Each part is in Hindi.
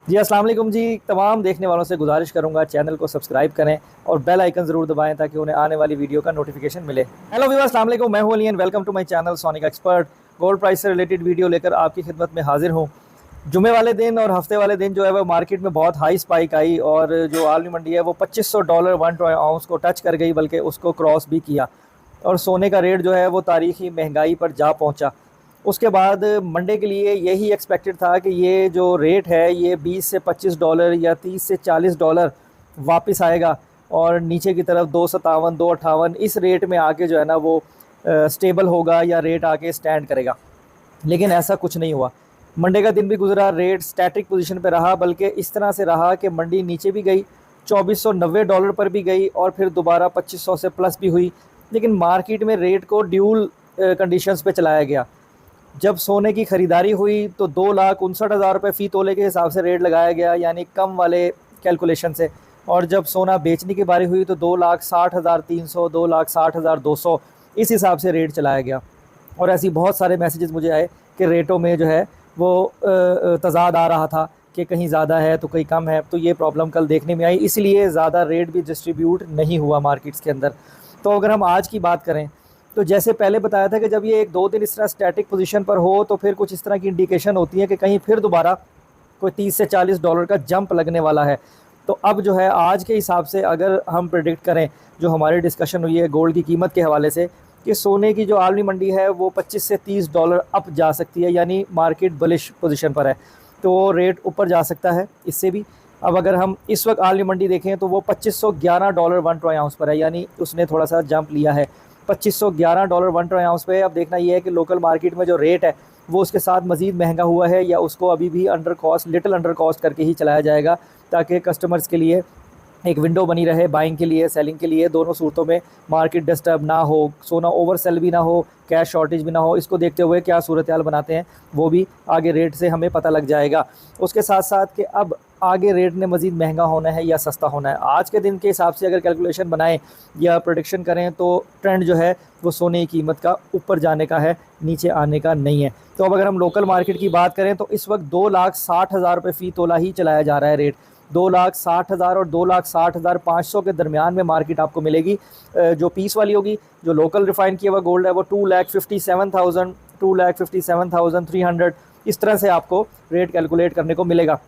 जी अस्सलाम वालेकुम जी। तमाम देखने वालों से गुजारिश करूंगा चैनल को सब्सक्राइब करें और बेल आइकन ज़रूर दबाएं ताकि उन्हें आने वाली वीडियो का नोटिफिकेशन मिले। हेलो व्यूअर्स, अस्सलाम वालेकुम। मैं हूं Ali and welcome to my channel Sonic Expert. Gold price से रिलेटेड वीडियो लेकर आपकी खिदमत में हाजिर हूं। जुमे वाले दिन और हफ्ते वाले दिन जो है वो मार्केट में बहुत हाई स्पाइक आई और जो आलमी मंडी है वो $2500 वन आउंस को टच कर गई, बल्कि उसको क्रॉस भी किया और सोने का रेट जो है वो तारीखी महंगाई पर जा पहुंचा। उसके बाद मंडे के लिए यही एक्सपेक्टेड था कि ये जो रेट है ये 20 से $25 या 30 से $40 वापस आएगा और नीचे की तरफ 257 258 इस रेट में आके जो है ना वो स्टेबल होगा या रेट आके स्टैंड करेगा। लेकिन ऐसा कुछ नहीं हुआ। मंडे का दिन भी गुजरा, रेट स्टैटिक पोजीशन पे रहा, बल्कि इस तरह से रहा कि मंडी नीचे भी गई, $2490 पर भी गई और फिर दोबारा 2500 से प्लस भी हुई। लेकिन मार्केट में रेट को ड्यूल कंडीशंस पे चलाया गया। जब सोने की ख़रीदारी हुई तो 2,59,000 रुपये फ़ी तोले के हिसाब से रेट लगाया गया, यानी कम वाले कैलकुलेशन से। और जब सोना बेचने की बारी हुई तो 2,60,300 2,60,200 इस हिसाब से रेट चलाया गया। और ऐसी बहुत सारे मैसेजेस मुझे आए कि रेटों में जो है वो तज़ाद आ रहा था कि कहीं ज़्यादा है तो कहीं कम है। तो ये प्रॉब्लम कल देखने में आई, इसलिए ज़्यादा रेट भी डिस्ट्रीब्यूट नहीं हुआ मार्केट्स के अंदर। तो अगर हम आज की बात करें तो जैसे पहले बताया था कि जब ये 1-2 दिन इस तरह स्टैटिक पोजीशन पर हो तो फिर कुछ इस तरह की इंडिकेशन होती है कि कहीं फिर दोबारा कोई 30 से $40 का जंप लगने वाला है। तो अब जो है आज के हिसाब से अगर हम प्रेडिक्ट करें, जो हमारी डिस्कशन हुई है गोल्ड की कीमत के हवाले से, कि सोने की जो आलमी मंडी है वो 25 से $30 अप जा सकती है, यानी मार्केट बुलिश पोजीशन पर है, तो रेट ऊपर जा सकता है इससे भी। अब अगर हम इस वक्त आलमी मंडी देखें तो वो $2511 वन ट्राई आउंस पर है, यानी उसने थोड़ा सा जंप लिया है $2511 वन ट्राई आउंस पे। अब देखना ये है कि लोकल मार्केट में जो रेट है वो उसके साथ मज़ीद महंगा हुआ है या उसको अभी भी under cost, little under cost करके ही चलाया जाएगा, ताकि कस्टमर्स के लिए एक विंडो बनी रहे बाइंग के लिए, सेलिंग के लिए। दोनों सूरतों में मार्केट डिस्टर्ब ना हो, सोना ओवर सेल भी ना हो, कैश शॉर्टेज भी ना हो। इसको देखते हुए क्या सूरत हाल बनाते हैं वो भी आगे रेट से हमें पता लग जाएगा। उसके साथ साथ कि अब आगे रेट ने मज़ीद महंगा होना है या सस्ता होना है। आज के दिन के हिसाब से अगर कैलकुलेशन बनाएं या प्रोडिक्शन करें तो ट्रेंड जो है वो सोने की कीमत का ऊपर जाने का है, नीचे आने का नहीं है। तो अब अगर हम लोकल मार्केट की बात करें तो इस वक्त 2,60,000 रुपये फ़ी तोला ही चलाया जा रहा है रेट। 2,60,000 और 2,60,500 के दरमियान में मार्केट आपको मिलेगी। जो पीस वाली होगी, जो लोकल रिफाइन किया हुआ गोल्ड है, वो 2,57,000 2,57,300 इस तरह से आपको रेट कैलकुलेट करने को मिलेगा।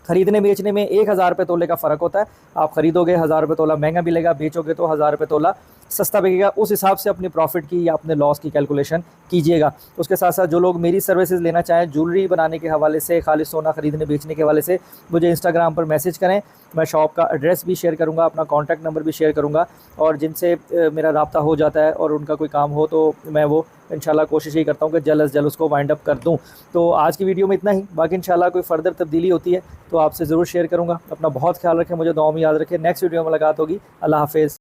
खरीदने बेचने में 1,000 रुपये तोले का फ़र्क होता है। आप खरीदोगे 1,000 रुपये तोला महंगा मिलेगा, बेचोगे तो 1,000 रुपये तोला सस्ता बिकेगा। उस हिसाब से अपनी प्रॉफिट की या अपने लॉस की कैलकुलेशन कीजिएगा। उसके साथ साथ जो लोग मेरी सर्विसेज लेना चाहें ज्वेलरी बनाने के हवाले से, खालिस सोना खरीदने बेचने के हवाले से, मुझे इंस्टाग्राम पर मैसेज करें। मैं शॉप का एड्रेस भी शेयर करूँगा, अपना कॉन्टैक्ट नंबर भी शेयर करूँगा, और जिनसे मेरा रब्ता हो जाता है और उनका कोई काम हो तो मैं वो इंशाल्लाह कोशिश यही करता हूँ कि जल्द से जल्द उसको वाइंड अप कर दूँ। तो आज की वीडियो में इतना ही। बाकी इंशाल्लाह कोई फ़र्दर तब्दीली होती है तो आपसे ज़रूर शेयर करूँगा। अपना बहुत ख्याल रखें, मुझे दुआ में याद रखें। नेक्स्ट वीडियो में मुलाकात होगी। अल्लाह हाफ़िज़।